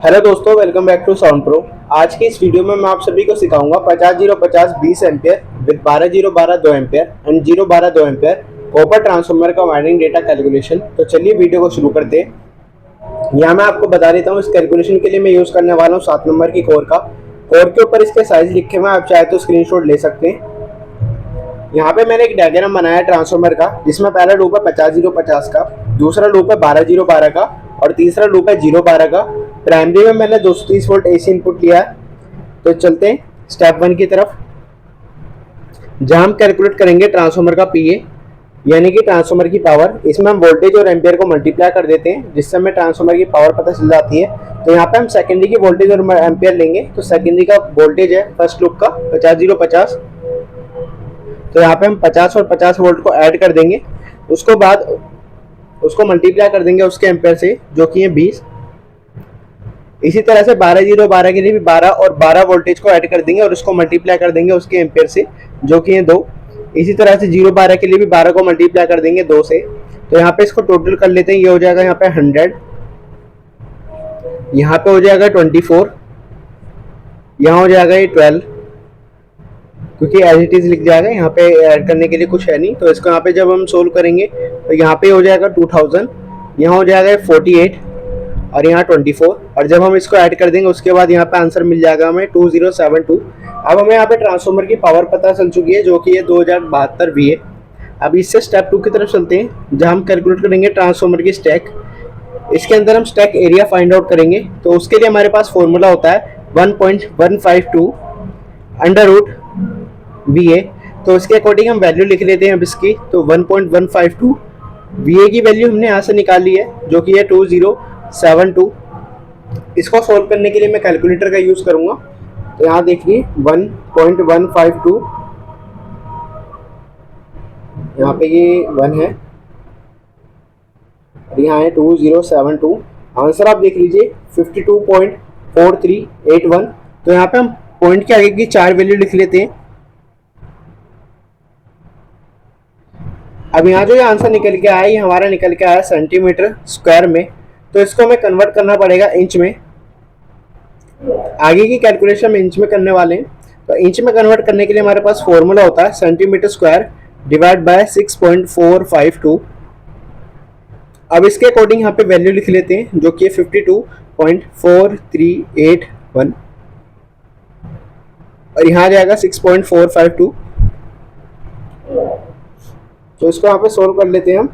Hello दोस्तों, welcome back to Sound Pro. आज की इस वीडियो में मैं आप सभी को सिखाऊंगा 50-0-50 20 ampere with 12-0-12 2 ampere and 0-12 2 ampere copper transformer का वायरिंग डेटा कैलकुलेशन। तो चलिए वीडियो को शुरू करते हैं। यहाँ मैं आपको बता देता हूँ, इस कैलकुलेशन के लिए मैं यूज़ करने वाला हूँ 7 नंबर की कोर का। कोर के ऊपर इसके साइज लिखे हुए, आप चाहे तो स्क्रीनशॉट ले सकते हैं। यहाँ पे मैंने एक डायग्राम बनाया ट्रांसफार्मर का, जिसमें पहला लूप है 50-0-50 का, दूसरा लूप है 12-0-12 का और तीसरा लूप है 0-12 का। प्राइमरी में मैंने 230 वोल्ट एसी इनपुट लिया है। तो चलते हैं स्टेप 1 की तरफ, जहां हम कैलकुलेट करेंगे ट्रांसफार्मर का पीए यानी कि ट्रांसफार्मर की पावर। इसमें हम वोल्टेज और एम्पियर को मल्टीप्लाई कर देते हैं, जिससे हमें ट्रांसफार्मर की पावर पता चल जाती है। तो यहाँ पे हम सेकेंडरी की वोल्टेज और एम्पियर लेंगे। तो सेकेंडरी का वोल्टेज है फर्स्ट लूप का 50-0-50। तो यहाँ पे हम 50 और 50 वोल्ट को ऐड कर देंगे। उसको बाद उसको मल्टीप्लाई कर देंगे उसके एम्पियर से, जो कि है 20। इसी तरह से 12-0-12 के लिए भी 12 और 12 वोल्टेज को ऐड कर देंगे और उसको मल्टीप्लाई कर देंगे उसके एम्पियर से, जो कि है 2। इसी तरह से 0-12 के लिए भी 12 को मल्टीप्लाई कर देंगे 2 से। तो यहाँ पे इसको टोटल कर लेते हैं। ये हो जाएगा यहाँ पे 100, यहाँ पे हो जाएगा 24, यहाँ हो जाएगा ये 12, क्योंकि एज इट इज लिख जाएगा, यहाँ पे ऐड करने के लिए कुछ है नहीं। तो इसको यहाँ पे जब हम सोल्व करेंगे तो यहाँ पे हो जाएगा 2000, यहाँ हो जाएगा 48 और यहाँ 24। और जब हम इसको ऐड कर देंगे उसके बाद यहाँ पे आंसर मिल जाएगा हमें 2072। अब हमें यहाँ पे ट्रांसफार्मर की पावर पता चल चुकी है, जो कि है 2072 वी है। अब इससे स्टेप 2 की तरफ चलते हैं, जहाँ हम कैलकुलेट करेंगे ट्रांसफार्मर की स्टैक। इसके अंदर हम स्टैक एरिया फाइंड आउट करेंगे। तो उसके लिए हमारे पास फॉर्मूला होता है 1.152 अंडर रूट वी ए। तो इसके अकॉर्डिंग हम वैल्यू लिख लेते हैं अब इसकी। तो 1.152 वी ए की वैल्यू हमने यहाँ से निकाल ली है, जो कि है 2072। इसको सॉल्व करने के लिए मैं कैलकुलेटर का यूज़ करूँगा। तो यहाँ देखिए 1.152, यहाँ पे ये 1 है और यहाँ है 2072। आंसर आप देख लीजिए 52.4381। तो यहाँ पे हम पॉइंट के आगे की 4 वैल्यू लिख लेते हैं। अब यहाँ जो ये आंसर निकल के आया, ये हमारा निकल के आया सेंटीमीटर स्क्वायर में। तो इसको हमें कन्वर्ट करना पड़ेगा इंच में। आगे की कैलकुलेशन में इंच में करने वाले हैं। तो इंच में कन्वर्ट करने के लिए हमारे पास फॉर्मूला होता है सेंटीमीटर स्क्वायर डिवाइड बाय 6.452। अब इसके अकॉर्डिंग यहाँ पे वैल्यू लिख लेते हैं, जो कि 52.4381 और यहाँ आ जाएगा 6.452। तो इसको यहाँ पे सोल्व कर लेते हैं हम।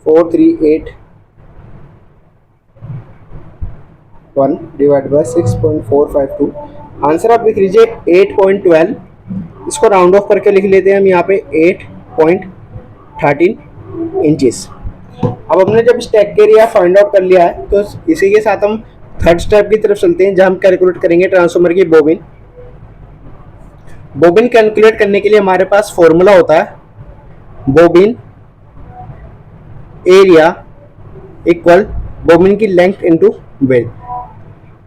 438.1 डिवाइड बाय 6.452। आंसर आप लिख लीजिए 8.12। इसको राउंड ऑफ करके लिख लेते हैं हम यहाँ पे 8.13 इंचेस। अब हमने जब स्टैक एरिया फाइंड आउट कर लिया है, तो इसी के साथ हम थर्ड स्टेप की तरफ चलते हैं, जहाँ हम कैलकुलेट करेंगे ट्रांसफार्मर की बोबिन। बोबिन कैलकुलेट करने के लिए हमारे पास फॉर्मूला होता है बोबिन एरिया इक्वल बोबिन की लेंथ इनटू विड्थ।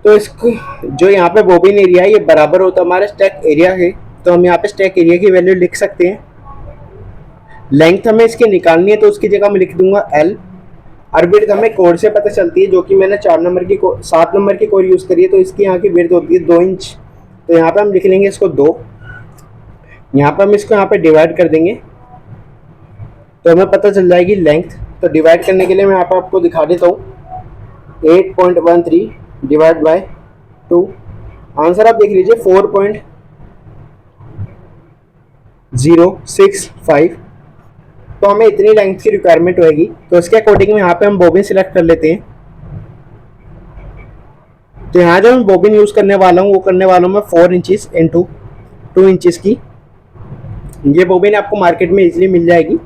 तो इसको जो यहाँ पे बोबिन एरिया है, ये बराबर होता है हमारे स्टैक एरिया है। तो हम यहाँ पे स्टैक एरिया की वैल्यू लिख सकते हैं। लेंथ हमें इसकी निकालनी है, तो उसकी जगह मैं लिख दूंगा L। और विड्थ हमें कोड से पता चलती है, जो कि मैंने 7 नंबर की कोड यूज़ करी है। तो इसकी यहाँ की विड्थ होती है 2 इंच। तो यहाँ पे हम लिख लेंगे इसको 2। यहाँ पे हम इसको यहाँ पे डिवाइड कर देंगे, तो हमें पता चल जाएगी लेंथ। तो डिवाइड करने के लिए मैं यहाँ पर आपको दिखा देता हूँ। 8.13 डिवाइड बाय 2। आंसर आप देख लीजिए 4.065। तो हमें इतनी लेंथ की रिक्वायरमेंट होगी। तो इसके अकॉर्डिंग यहाँ पे हम बोबिन सिलेक्ट कर लेते हैं। तो यहाँ जो मैं बोबिन यूज़ करने वाला हूँ, वो करने वाला हूँ मैं 4 इंचेस इंटू 2 इंचेस की। ये बोबिन आपको मार्केट में इजीली मिल जाएगी।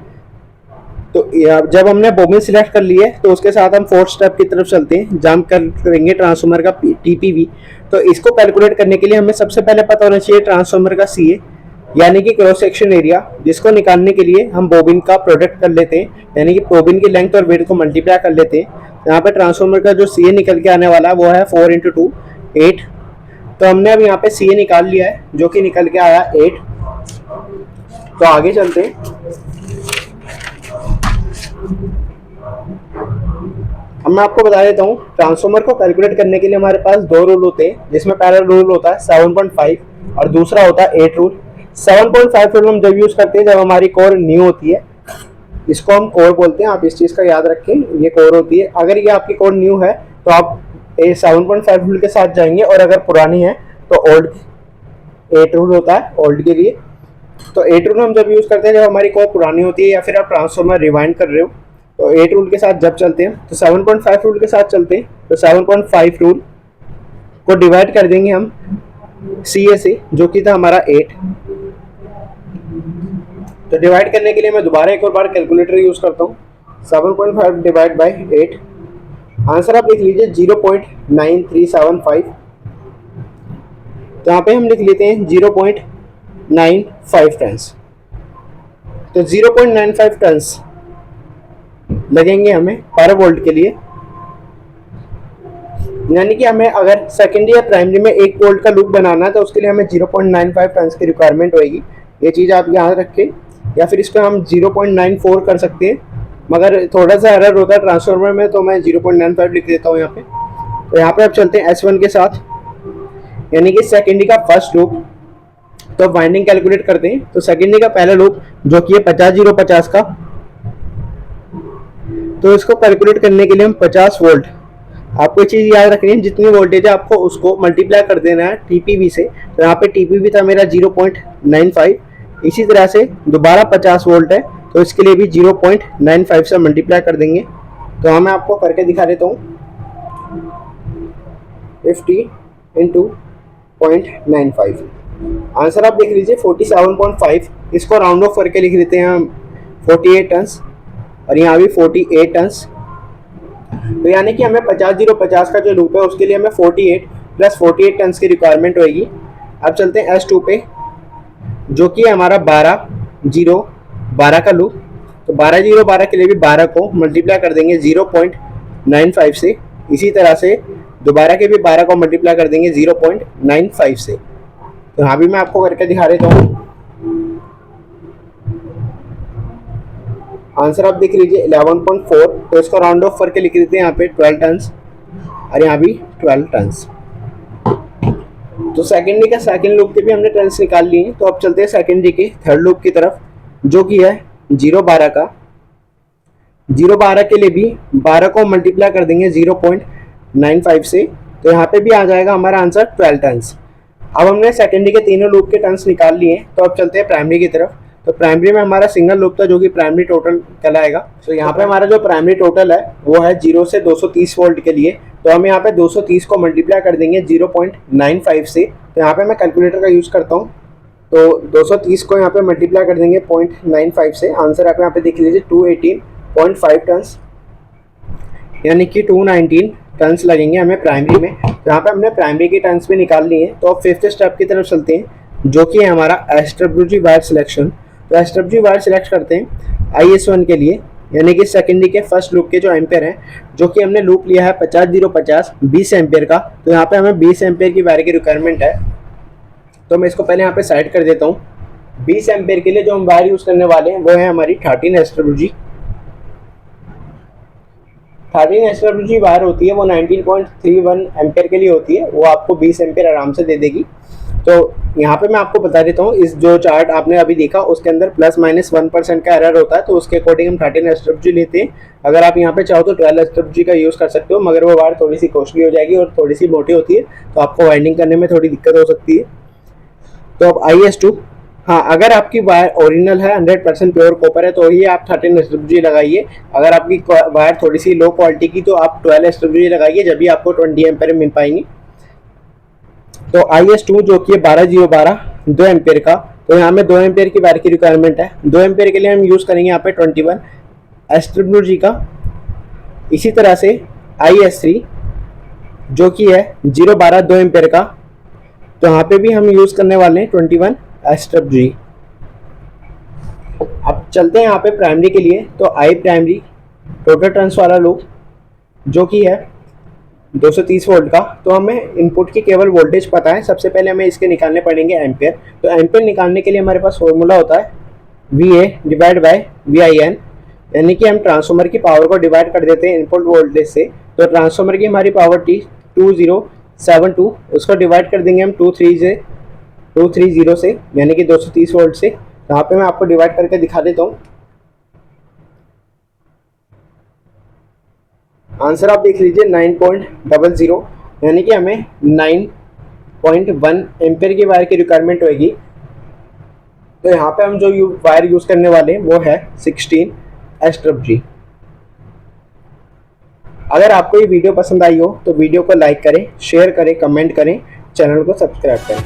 तो जब हमने बोबिन सिलेक्ट कर ली है, तो उसके साथ हम फोर्थ स्टेप की तरफ चलते हैं, जहाँ हम करेंगे ट्रांसफार्मर का टीपीवी। तो इसको कैलकुलेट करने के लिए हमें सबसे पहले पता होना चाहिए ट्रांसफार्मर का सीए यानी कि क्रॉस सेक्शन एरिया, जिसको निकालने के लिए हम बोबिन का प्रोडक्ट कर लेते हैं, यानी कि बोबिन की लेंथ और विड्थ को मल्टीप्लाई कर लेते हैं। यहाँ पे ट्रांसफार्मर का जो सीए निकल के आने वाला है, वो है 4 × 2 8। तो हमने अब यहाँ पे सीए निकाल लिया है, जो कि निकल के आया 8। तो आगे चलते हैं। अब मैं आपको बता देता हूँ, ट्रांसफॉर्मर को कैलकुलेट करने के लिए हमारे पास दो रूल होते हैं, जिसमें पहला रूल होता है 7.5 और दूसरा होता है 8 रूल। 7.5 रूल हम जब यूज करते हैं जब हमारी कोर न्यू होती है, इसको हम कोर बोलते हैं, आप इस चीज़ का याद रखें, ये कोर होती है। अगर ये आपकी कोर न्यू है तो आप 7.5 रूल के साथ जाएंगे, और अगर पुरानी है तो ओल्ड 8 रूल होता है ओल्ड के लिए। तो 8 रूल हम जब यूज़ करते हैं जब हमारी कोर पुरानी होती है या फिर आप ट्रांसफॉर्मर रिवाइंड कर रहे हो, तो 8 रूल के साथ जब चलते हैं तो 7.5 रूल के साथ चलते हैं। तो 7.5 रूल को डिवाइड कर देंगे हम सी ए से, जो कि था हमारा 8। तो डिवाइड करने के लिए मैं दोबारा एक और बार कैलकुलेटर यूज़ करता हूँ। 7.5 डिवाइड बाई 8, आंसर आप लिख लीजिए 0.9375। तो यहाँ पे हम लिख लेते हैं 0.95 टन्स। तो 0.95 टन्स लगेंगे हमें पर वोल्ट के लिए, यानी कि हमें अगर सेकेंडरी या प्राइमरी में 1 वोल्ट का लूप बनाना है तो उसके लिए हमें 0.95 टन्स की रिक्वायरमेंट होगी। ये चीज़ आप याद रखें, या फिर इसको हम 0.94 कर सकते हैं, मगर थोड़ा सा एरर होता है ट्रांसफार्मर में, तो मैं 0.95 लिख देता हूँ यहाँ पे। तो यहाँ पे आप चलते हैं S1 के साथ, यानी कि सेकेंडरी का फर्स्ट लूप। तो वाइंडिंग कैलकुलेट करते हैं। तो सेकेंडरी का पहला लूप जो कि है 50-0-50 का, तो इसको कैलकुलेट करने के लिए हम 50 वोल्ट, आपको ये चीज़ याद रखनी है, जितनी वोल्टेज है आपको उसको मल्टीप्लाई कर देना है टीपीवी से। तो यहाँ पे टीपीवी था मेरा 0.95, इसी तरह से दोबारा 50 वोल्ट है तो इसके लिए भी 0.95 से मल्टीप्लाई कर देंगे। तो हाँ, मैं आपको करके दिखा देता हूँ। 50 इंटू 0.95, आंसर आप देख लीजिए 47.5। इसको राउंड ऑफ करके लिख देते हैं हम 48 टन्स, और यहाँ भी 48 टन्स। तो यानी कि हमें 50-0-50 का जो लूप है उसके लिए हमें 48 प्लस 48 टन्स की रिक्वायरमेंट होगी। अब चलते हैं S2 पे, जो कि हमारा 12-0-12 का लूप। तो 12-0-12 के लिए भी 12 को मल्टीप्लाई कर देंगे 0.95 से, इसी तरह से दोबारा के भी 12 को मल्टीप्लाई कर देंगे 0.95 से। तो यहाँ भी मैं आपको करके दिखा देता हूँ। आंसर आप देख लीजिए 11.4। तो इसको राउंड ऑफ करके लिख देते हैं यहाँ पे 12 टन्स, और यहाँ भी 12 टन्स। तो सेकेंडरी का सेकेंड लूप के भी हमने टन्स निकाल लिए हैं। तो अब चलते हैं सेकेंडरी के थर्ड लूप की तरफ, जो कि है 0-12 का। 0-12 के लिए भी 12 को मल्टीप्लाई कर देंगे 0.95 से, तो यहाँ पे भी आ जाएगा हमारा आंसर 12 टन्स। अब हमने सेकेंडरी के तीनों लूप के टन्स निकाल लिए हैं। तो अब चलते हैं प्राइमरी की तरफ। तो प्राइमरी में हमारा सिंगल लूप था जो कि प्राइमरी टोटल कहलाएगा। तो यहाँ पे हमारा जो प्राइमरी टोटल है वो है 0 से 230 वोल्ट के लिए। तो हम यहाँ पे 230 को मल्टीप्लाई कर देंगे 0.95 से। तो यहाँ पे मैं कैलकुलेटर का यूज़ करता हूँ। तो 230 को यहाँ पे मल्टीप्लाई कर देंगे 0.95 से, आंसर आप यहाँ पे देख लीजिए 218.5 टन्स, यानी कि 219 टन्स लगेंगे हमें प्राइमरी में। तो यहाँ पे हमने प्राइमरी की टन्स भी निकाल लिए हैं। तो अब फिफ्थ स्टेप की तरफ चलते हैं, जो कि है हमारा SWG वायर सिलेक्शन। तो SWG वायर सिलेक्ट करते हैं IS1 के लिए, यानी कि सेकेंडरी के फर्स्ट लूप के जो एम्पेयर हैं, जो कि हमने लूप लिया है 50-0-50 20 एम्पेयर का। तो यहाँ पे हमें 20 एम्पेयर की वायर की रिक्वायरमेंट है। तो मैं इसको पहले यहाँ पे साइड कर देता हूँ। 20 एम्पेयर के लिए जो हम वायर यूज़ करने वाले हैं वो है हमारी 13 SWG। 13 SWG वायर होती है वो 19.31 एम्पेयर के लिए होती है, वो आपको 20 एम्पेयर आराम से दे देगी। तो यहाँ पे मैं आपको बता देता हूँ, इस जो चार्ट आपने अभी देखा उसके अंदर ±1% का एरर होता है, तो उसके अकॉर्डिंग हम 13 SWG लेते हैं। अगर आप यहाँ पे चाहो तो 12 SWG का यूज़ कर सकते हो, मगर वो वायर थोड़ी सी कॉस्टली हो जाएगी और थोड़ी सी मोटी होती है, तो आपको वाइंडिंग करने में थोड़ी दिक्कत हो सकती है। तो अब IS2, हाँ, अगर आपकी वायर ओरिजिनल है 100% प्योर कॉपर है तो ही आप 13 SWG लगाइए। अगर आपकी वायर थोड़ी सी लो क्वालिटी की तो आप 12 SWG लगाइए, जब भी आपको 20 एम्पेयर मिल पाएंगी। तो IS2 जो कि 12-0-12 2 एम्पेयर का, तो यहाँ में 2 एम्पेयर की वायर की रिक्वायरमेंट है। 2 एम्पेयर के लिए हम यूज़ करेंगे यहाँ पे 21 SWG का। इसी तरह से IS3 जो कि है 0-12 2 एम्पेयर का, तो यहाँ पे भी हम यूज़ करने वाले हैं 21 SWG। अब चलते हैं यहाँ पे प्राइमरी के लिए। तो आई प्राइमरी टोटल टर्न्स वाला लूप जो कि है 230 वोल्ट का। तो हमें इनपुट की केवल वोल्टेज पता है, सबसे पहले हमें इसके निकालने पड़ेंगे एम्पेयर। तो एम्पेयर निकालने के लिए हमारे पास फॉर्मूला होता है VA डिवाइड बाय VIN, यानी कि हम ट्रांसफार्मर की पावर को डिवाइड कर देते हैं इनपुट वोल्टेज से, तो ट्रांसफार्मर की हमारी पावर थी 2072, उसको डिवाइड कर देंगे हम 230 से, यानी कि 230 वोल्ट से। यहाँ पे मैं आपको डिवाइड करके दिखा देता हूँ। आंसर आप देख लीजिए 9.00, यानी कि हमें 9.1 एम्पेयर की वायर की रिक्वायरमेंट होगी। तो यहाँ पे हम जो वायर यूज करने वाले हैं वो है 16 SWG। अगर आपको ये वीडियो पसंद आई हो तो वीडियो को लाइक करें, शेयर करें, कमेंट करें, चैनल को सब्सक्राइब करें।